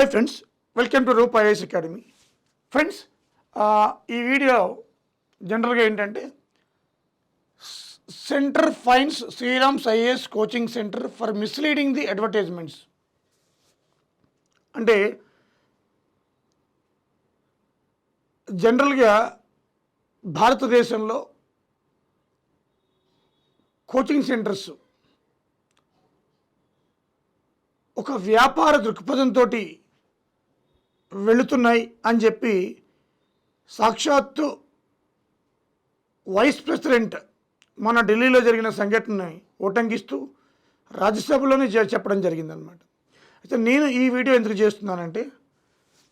Hi friends, welcome to Roop IAS Academy. Friends, ఈ video జనరల్గా ఏంటంటే centre fines Shriram's IAS coaching centre for misleading the advertisements. అంటే జనరల్గా భారతదేశంలో కోచింగ్ సెంటర్స్ ఒక వ్యాపార దృక్పథంతో వెళుతున్నాయి అని చెప్పి సాక్షాత్తు వైస్ ప్రెసిడెంట్ మన ఢిల్లీలో జరిగిన సంఘటనని ఉటంకిస్తూ రాజ్యసభలోనే చెప్పడం జరిగిందనమాట. అయితే నేను ఈ వీడియో ఎందుకు చేస్తున్నానంటే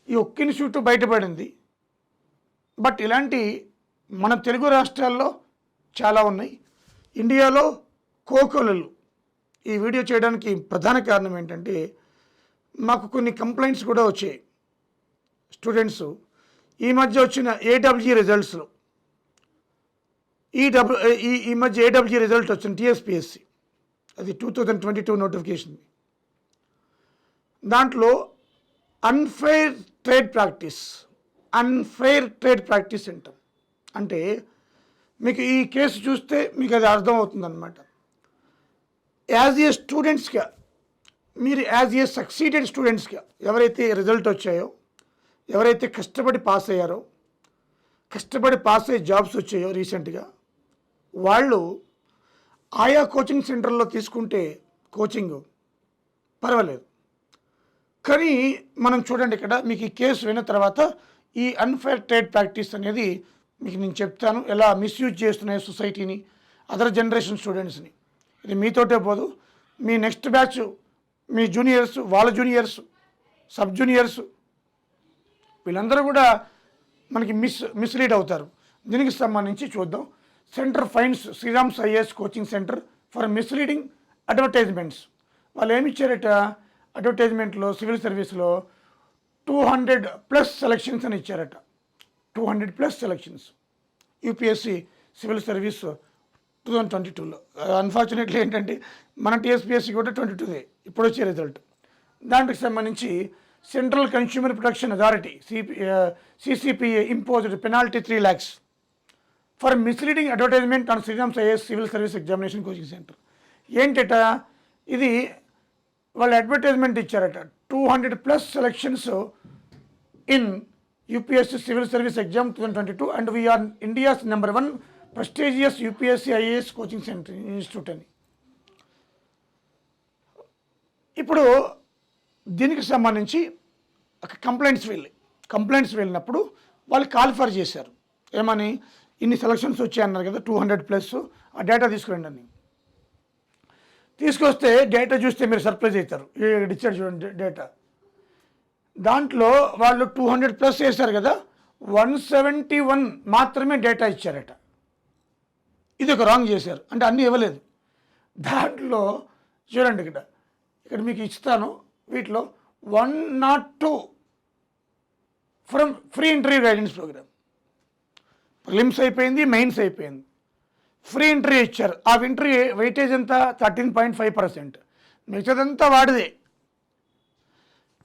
ఈ ఒక్క ఇన్స్టిట్యూట్ బయటపడింది, బట్ ఇలాంటి మన తెలుగు రాష్ట్రాల్లో చాలా ఉన్నాయి. ఇండియాలో కోకొలలు. ఈ వీడియో చేయడానికి ప్రధాన కారణం ఏంటంటే మాకు కొన్ని కంప్లైంట్స్ కూడా వచ్చాయి. స్టూడెంట్స్ ఈ మధ్య వచ్చిన ఏడబ్ల్యూ రిజల్ట్స్లో ఈ మధ్య ఏడబ్ల్యూ రిజల్ట్ వచ్చిన టీఎస్పీఎస్సీ, అది 2022 నోటిఫికేషన్. దాంట్లో అన్ఫెయిర్ ట్రేడ్ ప్రాక్టీస్ అంటాం. అంటే మీకు ఈ కేసు చూస్తే మీకు అది అర్థమవుతుందన్నమాట. యాజ్ ఏ స్టూడెంట్స్గా మీరు యాజ్ ఏ సక్సీడెడ్ స్టూడెంట్స్గా ఎవరైతే రిజల్ట్ వచ్చాయో, ఎవరైతే కష్టపడి పాస్ అయ్యారో, కష్టపడి పాస్ అయ్యే జాబ్స్ వచ్చాయో రీసెంట్గా, వాళ్ళు ఆయా కోచింగ్ సెంటర్లో తీసుకుంటే కోచింగ్ పర్వాలేదు. కానీ మనం చూడండి, ఇక్కడ మీకు ఈ కేసు విన్న తర్వాత ఈ అన్ఫెయిర్ ట్రేడ్ ప్రాక్టీస్ అనేది మీకు నేను చెప్తాను, ఎలా మిస్యూజ్ చేస్తున్నాయి సొసైటీని, అదర్ జనరేషన్ స్టూడెంట్స్ని. ఇది మీతోటే పోదు, మీ నెక్స్ట్ బ్యాచ్, మీ జూనియర్స్, వాళ్ళ జూనియర్స్, సబ్ జూనియర్స్, వీళ్ళందరూ కూడా మనకి మిస్లీడ్ అవుతారు. దీనికి సంబంధించి చూద్దాం. Centre fines Shriram's IAS coaching centre for misleading advertisements. వాళ్ళు ఏమి ఇచ్చారట, అడ్వర్టైజ్మెంట్లో సివిల్ సర్వీస్లో 200+ సెలక్షన్స్ అని ఇచ్చారట. 200+ సెలక్షన్స్ యూపీఎస్సి సివిల్ సర్వీస్ 2022లో. అన్ఫార్చునేట్లీ ఏంటంటే మన టీఎస్పీఎస్సీ కూడా 22దే ఇప్పుడు వచ్చే రిజల్ట్. దానికి సంబంధించి Central Consumer Protection Authority CCPA imposed penalty 3 lakhs for misleading advertisement on Sriram's IAS civil service examination coaching centre. ఏంటట, ఇది వాళ్ళు అడ్వర్టైజ్మెంట్ ఇచ్చారట. 200+ selections in UPSC civil service exam 2022 and we're India's number 1 prestigious UPSC IAS coaching centre institute అని. ఇప్పుడు దీనికి సంబంధించి complaints వెళ్ళినప్పుడు వాళ్ళు కాల్ఫర్ చేశారు. ఏమని, ఇన్ని సెలక్షన్స్ వచ్చాయన్నారు కదా 200+, ఆ డేటా తీసుకురండి అని. తీసుకొస్తే డేటా చూస్తే మీరు సర్ప్రైజ్ అవుతారు. ఇచ్చారు చూడండి డేటా. దాంట్లో వాళ్ళు 200+ వేశారు కదా, 171 మాత్రమే డేటా ఇచ్చారట. ఇది ఒక రాంగ్ చేశారు, అంటే అన్నీ ఇవ్వలేదు. దాంట్లో చూడండి, ఇక్కడ మీకు ఇస్తాను. వీటిలో 102 from free interview guidance program. Prelims అయిపోయింది, మెయిన్స్ అయిపోయింది, ఫ్రీ ఇంటర్వ్యూ ఇచ్చారు. ఆ ఇంటర్వ్యూ వెయిటేజ్ ఎంత, 13.5%. మిగతాదంతా వాడిదే.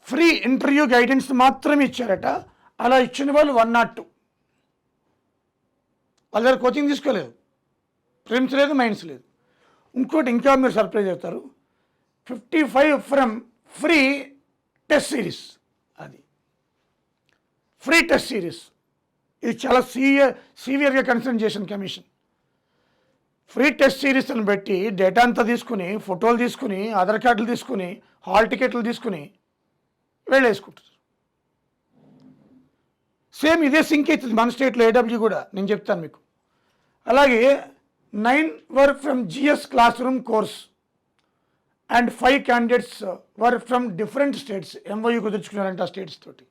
ఫ్రీ ఇంటర్వ్యూ గైడెన్స్ మాత్రమే ఇచ్చారట. అలా ఇచ్చిన వాళ్ళు 102. వాళ్ళ దగ్గర కోచింగ్ తీసుకోలేదు, ప్రిలిమ్స్ లేదు, మెయిన్స్ లేదు. ఇంకోటి ఇంకా మీరు సర్ప్రైజ్ అవుతారు, 55 ఫ్రమ్ ఫ్రీ టెస్ట్ సిరీస్. అది ఫ్రీ టెస్ట్ సిరీస్. ఇది చాలా సీవియర్గా కన్సర్న్ చేసిన కమిషన్. ఫ్రీ టెస్ట్ సిరీస్ అని పెట్టి డేటా అంతా తీసుకుని, ఫోటోలు తీసుకుని, ఆధార్ కార్డులు తీసుకుని, హాల్ టికెట్లు తీసుకుని వెళ్ళేసుకుంటారు. సేమ్ ఇదే సింక్ అవుతుంది మన స్టేట్లో ఏడబ్ల్యూ కూడా, నేను చెప్తాను మీకు. అలాగే 9 were from GS classroom course and 5 candidates were from different states. MOU కుదుర్చుకున్నారంట ఆ స్టేట్స్ తోటి.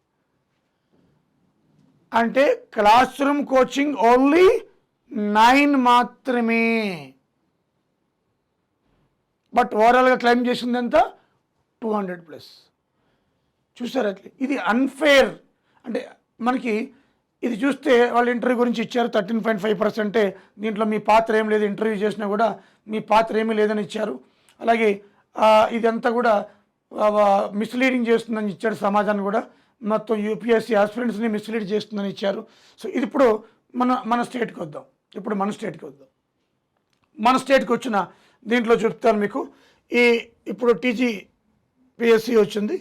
అంటే క్లాస్ రూమ్ కోచింగ్ ఓన్లీ 9 మాత్రమే, బట్ ఓవరాల్గా క్లెయిమ్ చేసింది ఎంత, 200+. చూసారు అట్లా. ఇది అన్ఫేర్. అంటే మనకి ఇది చూస్తే వాళ్ళు ఇంటర్వ్యూ గురించి ఇచ్చారు 13.5%. దీంట్లో మీ పాత్ర ఏం లేదు, ఇంటర్వ్యూ చేసినా కూడా మీ పాత్ర ఏమీ లేదని ఇచ్చారు. అలాగే ఇదంతా కూడా మిస్లీడింగ్ చేస్తుందని ఇచ్చాడు సమాజాన్ని కూడా, మొత్తం యూపీఎస్సీ ఆస్పిరెంట్స్ని మిస్లీడ్ చేస్తుందని ఇచ్చారు. సో ఇది ఇప్పుడు మన స్టేట్కి వద్దాం. మన స్టేట్కి వచ్చిన దీంట్లో చెప్తాను మీకు. ఇప్పుడు టీజీపీఎస్సీ వచ్చింది.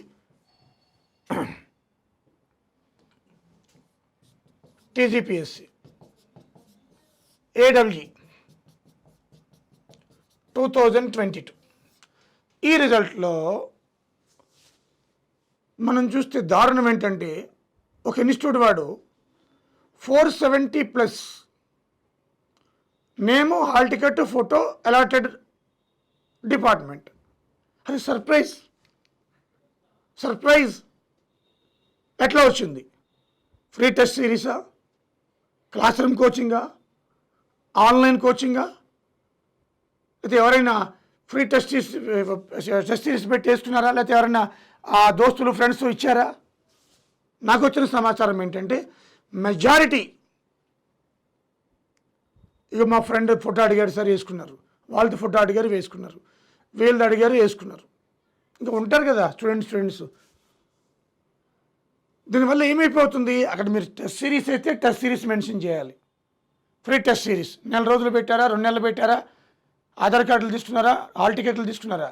టీజీపీఎస్సీ ఏడబ్ల్యూ 2022 ఈ రిజల్ట్లో మనం చూస్తే దారుణం ఏంటంటే, ఒక ఇన్స్టిట్యూట్ వాడు 470+ నేము, hall ticket, photo, allotted department. అది సర్ప్రైజ్ ఎట్లా వచ్చింది? ఫ్రీ టెస్ట్ సిరీసా, క్లాస్ రూమ్ కోచింగా, ఆన్లైన్ కోచింగా? అయితే ఎవరైనా ఫ్రీ టెస్ట్ సిరీస్ పెట్టి వేసుకున్నారా? లేకపోతే ఎవరైనా ఆ దోస్తులు ఫ్రెండ్స్ ఇచ్చారా? నాకు వచ్చిన సమాచారం ఏంటంటే మెజారిటీ, ఇక మా ఫ్రెండ్ ఫోటో అడిగారు సార్ వేసుకున్నారు, వాళ్ళది ఫోటో అడిగారు వేసుకున్నారు, వీళ్ళది అడిగారు వేసుకున్నారు. ఇంకా ఉంటారు కదా స్టూడెంట్స్. దీనివల్ల ఏమైపోతుంది, అక్కడ మీరు టెస్ట్ సిరీస్ అయితే టెస్ట్ సిరీస్ మెన్షన్ చేయాలి. ఫ్రీ టెస్ట్ సిరీస్ 4 రోజులు పెట్టారా, 2 నెలలు పెట్టారా, ఆధార్ కార్డులు తీసుకున్నారా, హాల్ టికెట్లు తీసుకున్నారా,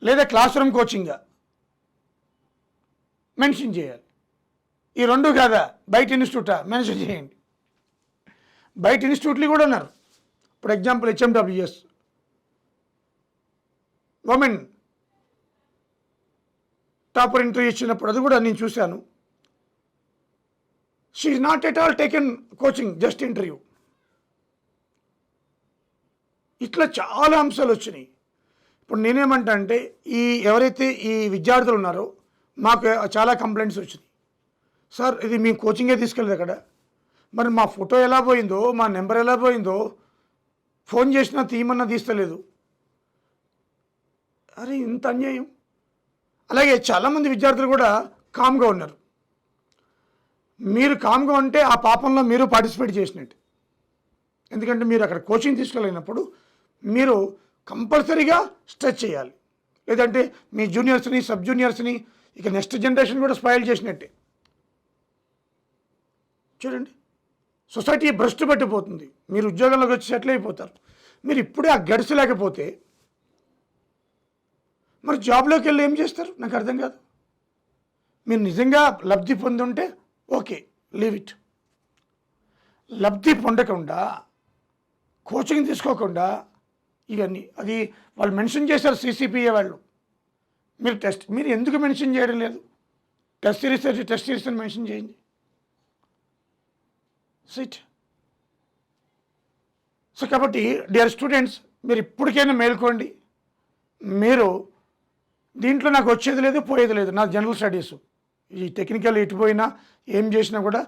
లేదా క్లాస్ రూమ్ కోచింగ్గా మెన్షన్ చేయాలి. ఈ 2 కాదా, బయట ఇన్స్టిట్యూటా మెన్షన్ చేయండి. బయట ఇన్స్టిట్యూట్లు కూడా ఉన్నారు. For example HMWS women topper interview ఇచ్చినప్పుడు అది కూడా నేను చూశాను. She is not at all taken coaching, just interview. ఇట్లా చాలా అంశాలు వచ్చినాయి. ఇప్పుడు నేనేమంటా అంటే, ఎవరైతే ఈ విద్యార్థులు ఉన్నారో మాకు చాలా కంప్లైంట్స్ వచ్చినాయి. సార్ ఇది మేము కోచింగే తీసుకెళ్ళదు అక్కడ, మరి మా ఫోటో ఎలా పోయిందో, మా నెంబర్ ఎలా పోయిందో, ఫోన్ చేసినా తీయమన్నా తీస్తలేదు. అరే ఇంత అన్యాయం. అలాగే చాలామంది విద్యార్థులు కూడా కామ్గా ఉన్నారు. మీరు కామ్గా ఉంటే ఆ పాపంలో మీరు పార్టిసిపేట్ చేసినట్టు. ఎందుకంటే మీరు అక్కడ కోచింగ్ తీసుకెళ్ళినప్పుడు మీరు కంపల్సరీగా స్ట్రెచ్ చేయాలి. లేదంటే మీ జూనియర్స్ని, సబ్ జూనియర్స్ని, ఇక నెక్స్ట్ జనరేషన్ కూడా స్పాయిల్ చేసినట్టే. చూడండి, సొసైటీ భ్రష్టు పట్టిపోతుంది. మీరు ఉద్యోగంలోకి వచ్చి సెటిల్ అయిపోతారు. మీరు ఇప్పుడే ఆ గడిసి లేకపోతే మరి జాబ్లోకి వెళ్ళి ఏం చేస్తారు? నాకు అర్థం కాదు. మీరు నిజంగా లబ్ధి పొంది ఉంటే ఓకే, లీవ్ ఇట్. లబ్ధి పొందకుండా, కోచింగ్ తీసుకోకుండా ఇవన్నీ, అది వాళ్ళు మెన్షన్ చేశారు CCPA వాళ్ళు. మీరు ఎందుకు మెన్షన్ చేయడం లేదు? టెస్ట్ సిరీస్ అని మెన్షన్ చేయండి. సిట్. సో కాబట్టి డియర్ స్టూడెంట్స్, మీరు ఇప్పటికైనా మేల్కోండి. మీరు దీంట్లో నాకు వచ్చేది లేదు, పోయేది లేదు. నా జనరల్ స్టడీస్, ఈ టెక్నికల్ ఎటు పోయినా ఏం చేసినా కూడా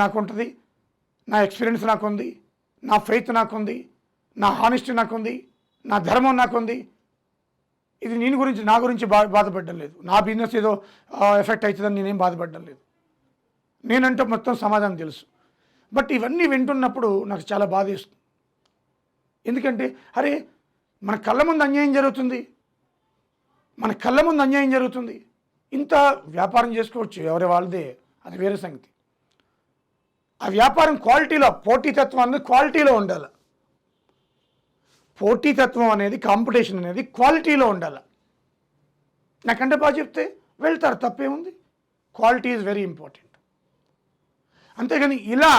నాకు ఉంటుంది. నా ఎక్స్పీరియన్స్ నాకుంది, నా ఫెయిత్ నాకుంది, నా హానెస్టీ నాకుంది, నా ధర్మం నాకుంది. ఇది నా గురించి బాధపడడం లేదు. నా బిజినెస్ ఏదో ఎఫెక్ట్ అవుతుందని నేనేం బాధపడడం లేదు. నేనంటే మొత్తం సమాధానం తెలుసు. బట్ ఇవన్నీ వింటున్నప్పుడు నాకు చాలా బాధ వేస్తుంది. ఎందుకంటే అరే మన కళ్ళ ముందు అన్యాయం జరుగుతుంది. ఇంత వ్యాపారం చేసుకోవచ్చు ఎవరి వాళ్ళదే, అది వేరే సంగతి. ఆ వ్యాపారం క్వాలిటీలో, పోటీతత్వం అనేది క్వాలిటీలో ఉండాలి. పోటీతత్వం అనేది, కాంపిటీషన్ అనేది క్వాలిటీలో ఉండాలి. నాకంటే బాగా చెప్తే వెళ్తారు, తప్పేముంది. Quality is very important. అంతేగాని ఇలా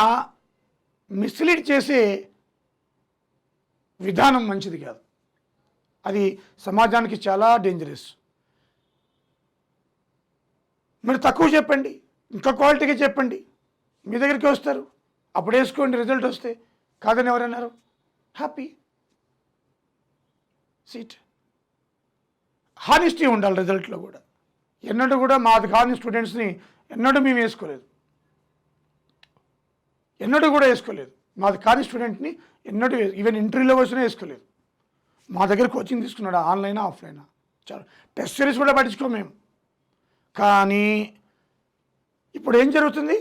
మిస్లీడ్ చేసే విధానం మంచిది కాదు. అది సమాజానికి చాలా డేంజరస్. మీరు తక్కువ చెప్పండి, ఇంకా క్వాలిటీగా చెప్పండి, మీ దగ్గరికి వస్తారు. అప్పుడు వేసుకోండి, రిజల్ట్ వస్తే. కాదని ఎవరన్నారు? హ్యాపీ. సీట్. హానెస్టీ ఉండాలి రిజల్ట్లో కూడా. ఎన్నడూ కూడా మాది కాని స్టూడెంట్స్ని ఎన్నడూ మేము వేసుకోలేదు. మాది కాని స్టూడెంట్ని ఎన్నడూ, ఈవెన్ ఇంటర్వ్యూలో వచ్చినా వేసుకోలేదు. మా దగ్గర కోచింగ్ తీసుకున్నాడు, ఆన్లైనా ఆఫ్లైనా, చాలా టెస్ట్ సిరీస్ కూడా పట్టించుకోము మేము. కానీ ఇప్పుడు ఏం జరుగుతుంది?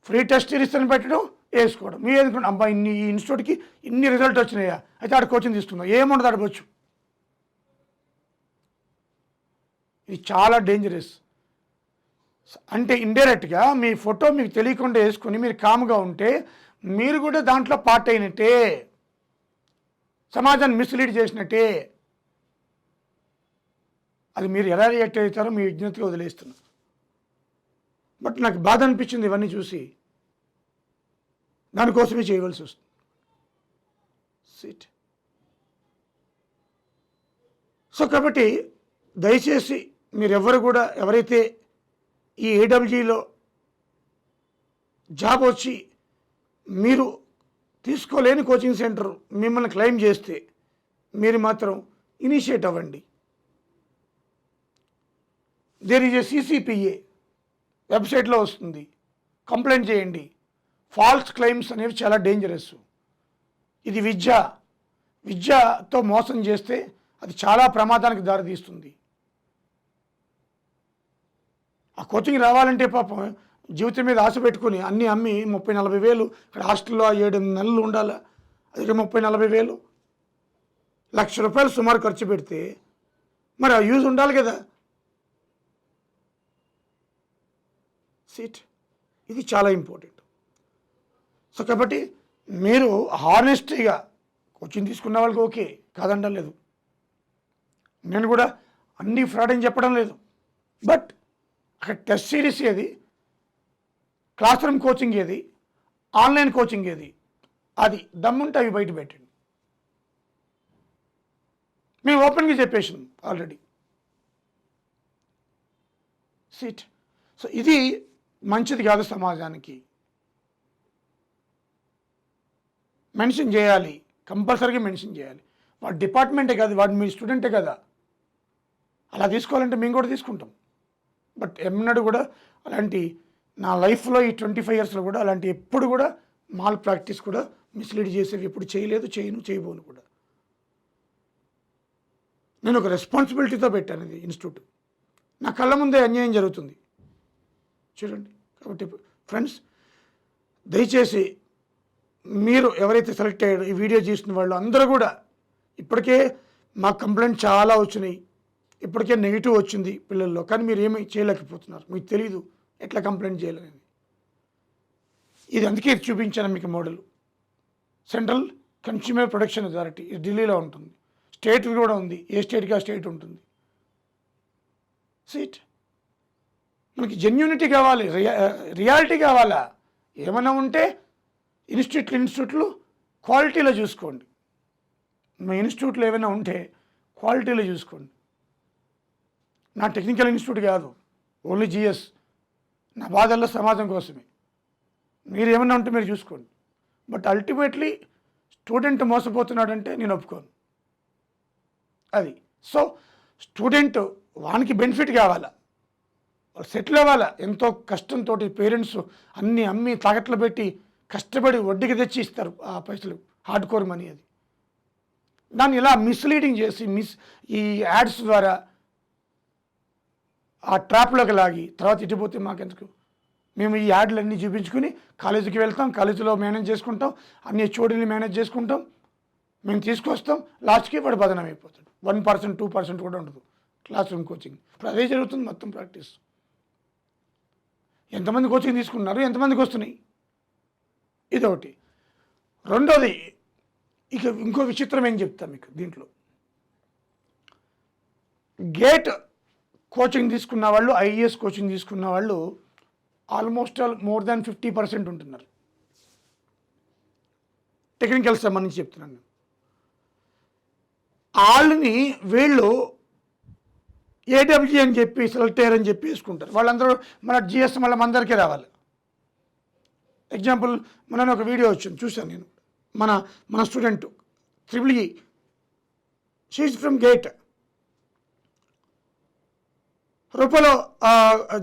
ఫ్రీ టెస్ట్ సిరీస్ అని పెట్టడం, వేసుకోవడం. మీరు ఎందుకంటే అబ్బాయి ఈ ఇన్స్టిట్యూట్కి ఇన్ని రిజల్ట్ వచ్చినాయా, అయితే ఆడ కోచింగ్ తీసుకుందాం. ఏముండదు, ఆడవచ్చు. ఇది చాలా డేంజరస్. అంటే ఇండైరెక్ట్గా మీ ఫోటో మీకు తెలియకుండా వేసుకొని మీరు కామ్గా ఉంటే మీరు కూడా దాంట్లో పార్ట్ అయినట్టే, సమాజాన్ని మిస్లీడ్ చేసినట్టే. అది మీరు ఎలా రియాక్ట్ అవుతారో మీ విజ్ఞతగా వదిలేస్తున్నారు. బట్ నాకు బాధ అనిపించింది ఇవన్నీ చూసి, దానికోసమే చేయవలసి వస్తుంది. సిట్. సో కాబట్టి దయచేసి మీరెవ్వరు కూడా ఎవరైతే ఈ ఏడబ్ల్యూలో జాబ్ వచ్చి మీరు తీసుకోలేని కోచింగ్ సెంటర్ మిమ్మల్ని క్లెయిమ్ చేస్తే మీరు మాత్రం ఇనిషియేట్ అవ్వండి. దేర్ ఈజ్ ఏ CCPA వెబ్సైట్లో వస్తుంది, కంప్లైంట్ చేయండి. ఫాల్స్ క్లెయిమ్స్ అనేవి చాలా డేంజరస్. ఇది విద్యతో మోసం చేస్తే అది చాలా ప్రమాదానికి దారితీస్తుంది. ఆ కోచింగ్ రావాలంటే పాపం జీవితం మీద ఆశ పెట్టుకుని అన్నీ అమ్మి 30-40 వేలు ఇక్కడ హాస్టల్లో 7-8 నెలలు ఉండాలి, అది 30-40 వేలు, ₹1,00,000 సుమారు ఖర్చు పెడితే మరి ఆ యూజ్ ఉండాలి కదా. సీట్, ఇది చాలా ఇంపార్టెంట్. సో కాబట్టి మీరు హానెస్టీగా కోచింగ్ తీసుకున్న వాళ్ళకి ఓకే కాదండం లేదు, నేను కూడా అన్నీ ఫ్రాడ్ అని చెప్పడం లేదు. బట్ అక్కడ టెస్ట్ సిరీస్ ఏది, క్లాస్ రూమ్ కోచింగ్ ఏది, ఆన్లైన్ కోచింగ్ ఏది, అది దమ్ముంటే అవి బయట పెట్టండి. మేము ఓపెన్గా చెప్పేసాం ఆల్రెడీ. సీట్. సో ఇది మంచిది కాదు, సమాజానికి మెన్షన్ చేయాలి, కంపల్సరీగా మెన్షన్ చేయాలి. వాడి డిపార్ట్మెంటే కాదు, వాడు మీ స్టూడెంటే కదా. అలా తీసుకోవాలంటే మేము కూడా తీసుకుంటాం. బట్ ఎన్నడూ కూడా అలాంటి నా లైఫ్లో ఈ 25 ఇయర్స్లో కూడా అలాంటి ఎప్పుడు కూడా మాల్ ప్రాక్టీస్ కూడా మిస్లీడ్ చేసేవి ఎప్పుడు చేయలేదు, చేయబోను కూడా. నేను ఒక రెస్పాన్సిబిలిటీతో పెట్టాను ఇది ఇన్స్టిట్యూట్. నా కళ్ళ ముందే అన్యాయం జరుగుతుంది చూడండి. కాబట్టి ఫ్రెండ్స్, దయచేసి మీరు ఎవరైతే సెలెక్ట్ అయ్యారో ఈ వీడియో చూసిన వాళ్ళు అందరూ కూడా, ఇప్పటికే మా కంప్లైంట్ చాలా వచ్చినాయి, ఇప్పటికే నెగిటివ్ వచ్చింది పిల్లల్లో, కానీ మీరు ఏమీ చేయలేకపోతున్నారు. మీకు తెలీదు ఎట్లా కంప్లైంట్ చేయాలనేది. ఇది అందుకే చూపించాను మీకు model. Central Consumer Protection authority, ఇది ఢిల్లీలో ఉంటుంది. స్టేట్ కూడా ఉంది, ఏ స్టేట్కి ఆ స్టేట్ ఉంటుంది. సీట్. మనకి జెన్యూనిటీ కావాలి, రియాలిటీ కావాలా. ఏమైనా ఉంటే ఇన్స్టిట్యూట్లు క్వాలిటీలో చూసుకోండి. మా ఇన్స్టిట్యూట్లో ఏమైనా ఉంటే క్వాలిటీలో చూసుకోండి. నా టెక్నికల్ ఇన్స్టిట్యూట్ కాదు, ఓన్లీ GS. నా బాధల్లో సమాజం కోసమే. మీరు ఏమన్నా ఉంటే మీరు చూసుకోండి. బట్ అల్టిమేట్లీ స్టూడెంట్ మోసపోతున్నాడంటే నేను ఒప్పుకోను. అది. సో స్టూడెంట్ వానికి బెనిఫిట్ కావాలా, వాళ్ళు సెటిల్ అవ్వాలా. ఎంతో కష్టంతో పేరెంట్స్ అన్నీ అమ్మి తాకట్లు పెట్టి కష్టపడి వడ్డీకి తెచ్చి ఇస్తారు ఆ పైసలు, హార్డ్ కోర్ మనీ. అది దాన్ని ఇలా మిస్లీడింగ్ చేసి ఈ యాడ్స్ ద్వారా ఆ ట్రాప్లోకి లాగి తర్వాత ఇటుపోతే మాకెందుకు, మేము ఈ యాడ్లన్నీ చూపించుకుని కాలేజీకి వెళ్తాం, కాలేజీలో మేనేజ్ చేసుకుంటాం, అన్ని HODని మేనేజ్ చేసుకుంటాం, మేము తీసుకొస్తాం, లాస్ట్కి వాడు బదనం అయిపోతాడు. 1%, 2% కూడా ఉండదు క్లాస్ రూమ్ కోచింగ్. ఇప్పుడు అదే జరుగుతుంది మొత్తం ప్రాక్టీస్. ఎంతమంది కోచింగ్ తీసుకున్నారు, ఎంతమందికి వస్తున్నాయి, ఇదొకటి. రెండోది, ఇక ఇంకో విచిత్రం ఏం చెప్తాను మీకు దీంట్లో. గేట్ కోచింగ్ తీసుకున్న వాళ్ళు, IAS కోచింగ్ తీసుకున్న వాళ్ళు ఆల్మోస్ట్ మోర్ దాన్ 50% ఉంటున్నారు. టెక్నికల్ సంబంధించి చెప్తున్నాను. వాళ్ళని వీళ్ళు AWG అని చెప్పి సెలెక్ట్ అయ్యారని చెప్పి వేసుకుంటారు. వాళ్ళందరూ మన GS మళ్ళీ అందరికీ రావాలి. ఎగ్జాంపుల్, మన ఒక వీడియో వచ్చింది చూశాను నేను. మన student EEE, she from GATE, రూపాయలో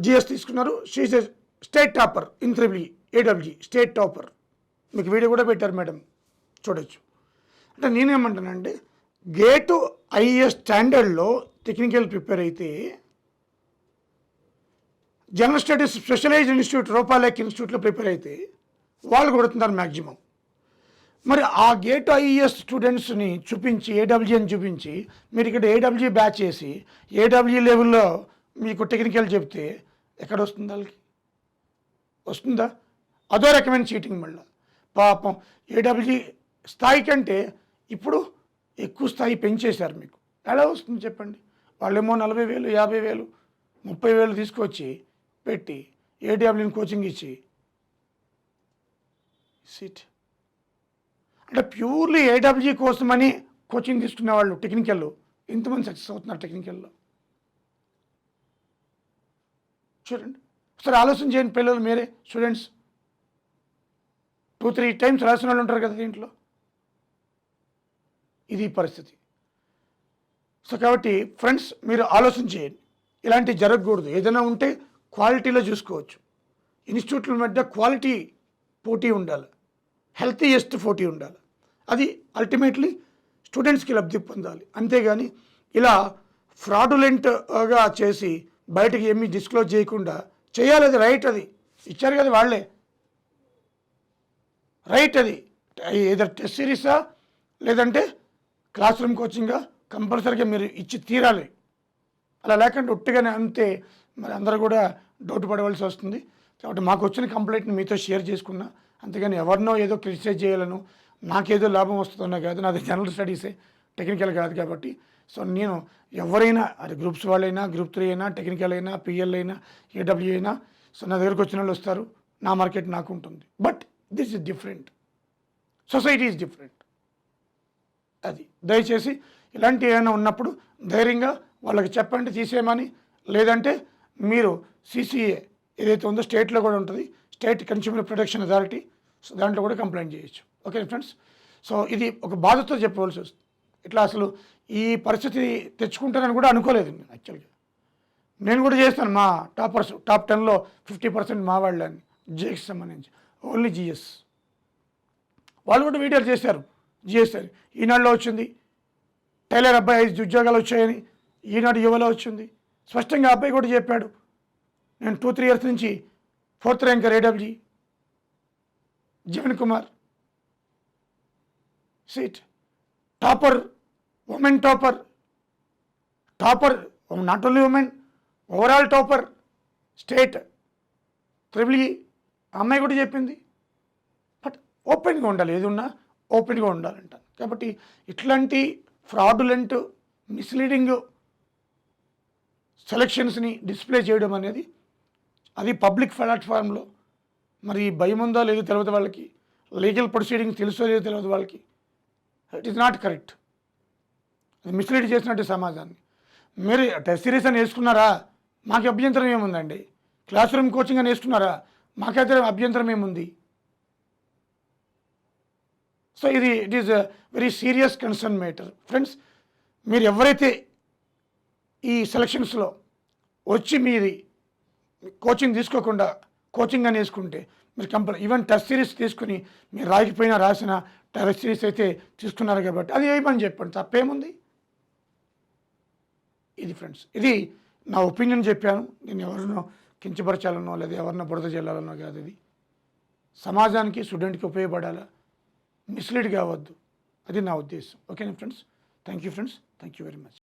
GS తీసుకున్నారు. She state topper in EEE AWG, state topper. మీకు వీడియో కూడా పెట్టారు మేడం, చూడొచ్చు. అంటే నేనేమంటానంటే, గేటు IAS స్టాండర్డ్లో టెక్నికల్ ప్రిపేర్ అయితే, జనరల్ స్టడీస్ స్పెషలైజ్డ్ ఇన్స్టిట్యూట్ రూపాలేక్ ఇన్స్టిట్యూట్లో ప్రిపేర్ అయితే వాళ్ళు కొడుతున్నారు మ్యాక్సిమం. మరి ఆ గేట్ IAS స్టూడెంట్స్ని చూపించి AWG అని చూపించి మీరు ఇక్కడ AWG బ్యాచ్ చేసి AWG లెవెల్లో మీకు టెక్నికల్ చెప్తే ఎక్కడ వస్తుంది వాళ్ళకి? వస్తుందా? అదో రకమైన చీటింగ్ మళ్ళీ. పాపం ఏడబ్ల్యూజీ స్థాయి కంటే ఇప్పుడు ఎక్కువ స్థాయి పెంచేశారు మీకు. ఎలా వస్తుంది చెప్పండి? వాళ్ళేమో 40,000, 50,000, 30,000 తీసుకొచ్చి పెట్టి ఏడబ్ల్యూని కోచింగ్ ఇచ్చి సీట్ అంటే ప్యూర్లీ ఏడబ్ల్యూజీ కోసమని కోచింగ్ తీసుకునే వాళ్ళు టెక్నికల్ ఎంతమంది సక్సెస్ అవుతున్నారు టెక్నికల్లో చూడండి. ఒకసారి ఆలోచన చేయండి పిల్లలు, మీరే స్టూడెంట్స్ 2-3 టైమ్స్ రాసిన వాళ్ళు ఉంటారు కదా దీంట్లో. ఇది పరిస్థితి. సో కాబట్టి ఫ్రెండ్స్, మీరు ఆలోచన చేయండి, ఇలాంటివి జరగకూడదు. ఏదైనా ఉంటే క్వాలిటీలో చూసుకోవచ్చు. ఇన్స్టిట్యూట్ల మధ్య క్వాలిటీ పోటీ ఉండాలి, హెల్తీయెస్ట్ పోటీ ఉండాలి. అది అల్టిమేట్లీ స్టూడెంట్స్కి లబ్ధి పొందాలి. అంతేగాని ఇలా ఫ్రాడులెంట్గా చేసి బయటకి ఏమీ డిస్క్లోజ్ చేయకుండా చేయాలి. అది రైట్, అది ఇచ్చారు కదా వాళ్ళే, రైట్. అది ఏదో టెస్ట్ సిరీసా లేదంటే క్లాస్ రూమ్ కోచింగ్గా కంపల్సరీగా మీరు ఇచ్చి తీరాలి. అలా లేకుండా ఒట్టిగానే అంతే మరి అందరూ కూడా డౌట్ పడవలసి వస్తుంది. కాబట్టి మాకు వచ్చిన కంప్లైంట్ని మీతో షేర్ చేసుకున్నా, అంతేగాని ఎవరినో ఏదో క్రిటిసైజ్ చేయాలను, నాకేదో లాభం వస్తుందన్నా కాదు. నాది జనరల్ స్టడీసే, టెక్నికల్ కాదు. కాబట్టి సో నేను ఎవరైనా, అది గ్రూప్స్ వాళ్ళైనా, గ్రూప్ 3 అయినా, టెక్నికల్ అయినా, పిఎల్ అయినా, ఏడబ్ల్యూ అయినా, సో నా దగ్గరకు వచ్చిన వాళ్ళు వస్తారు. నా మార్కెట్ నాకు ఉంటుంది. But this is different, society is different. అది దయచేసి ఇలాంటి ఏమైనా ఉన్నప్పుడు ధైర్యంగా వాళ్ళకి చెప్పండి తీసేయమని. లేదంటే మీరు సిసిఏ ఏదైతే ఉందో స్టేట్లో కూడా ఉంటుంది, state consumer Protection authority, so దాంట్లో కూడా కంప్లైంట్ చేయొచ్చు. ఓకే ఫ్రెండ్స్, సో ఇది ఒక బాధతో చెప్పవలసి వస్తుంది. ఇట్లా అసలు ఈ పరిస్థితి తెచ్చుకుంటానని కూడా అనుకోలేదు నేను. యాక్చువల్గా నేను కూడా చేస్తాను. మా టాపర్స్ టాప్ 10లో 50% మా వాళ్ళని జిఎస్కి సంబంధించి, ఓన్లీ జిఎస్ వాళ్ళు కూడా వీడియోలు చేశారు. జిఎస్ అని ఈనాడులో వచ్చింది, టైలర్ అబ్బాయి 5 ఉద్యోగాలు వచ్చాయని ఈనాడు యువలో వచ్చింది. స్పష్టంగా అబ్బాయి కూడా చెప్పాడు, నేను 2-3 ఇయర్స్ నుంచి 4th ranker A W Jeevan Kumar seat topper, women topper, not only women, overall topper state triple అమ్మాయి కూడా చెప్పింది. బట్ ఓపెన్గా ఉండాలి, ఏది ఉన్నా ఓపెన్గా ఉండాలంట. కాబట్టి ఇట్లాంటి ఫ్రాడులెంట్, మిస్లీడింగ్ సెలక్షన్స్ని డిస్ప్లే చేయడం అనేది, అది పబ్లిక్ ప్లాట్ఫామ్లో మరి భయం ఉందో లేదో తెలియదు వాళ్ళకి, లీగల్ ప్రొసీడింగ్ తెలుసో లేదో తెలియదు వాళ్ళకి. It is not correct. అది మిస్లీడ్ చేసినట్టు సమాజాన్ని. మీరు టెస్ట్ సిరీస్ అని వేసుకున్నారా, మాకు అభ్యంతరం ఏముందండి? క్లాస్ రూమ్ కోచింగ్ అని వేసుకున్నారా, మాకైతే అభ్యంతరం ఏముంది? So it is very serious concern matter friends. మీరు ఎవరైతే ఈ సెలక్షన్స్లో వచ్చి మీరు కోచింగ్ తీసుకోకుండా కోచింగ్ అని వేసుకుంటే, మీరు ఈవెన్ టెస్ట్ సిరీస్ తీసుకుని మీరు రాకపోయినా రాసిన టెస్ట్ సిరీస్ అయితే తీసుకున్నారు కాబట్టి అది ఏమని చెప్పండి, తప్పేముంది? ఇది ఫ్రెండ్స్, ఇది నా ఒపీనియన్ చెప్పాను. నేను ఎవరినో కించపరచాలనో లేదా ఎవరినో బురద చెల్లాలనో కాదు. ఇది సమాజానికి, స్టూడెంట్కి ఉపయోగపడాలా, మిస్లీడ్ కావద్దు, అది నా ఉద్దేశం. ఓకేనా friends? Thank you friends, thank you very much.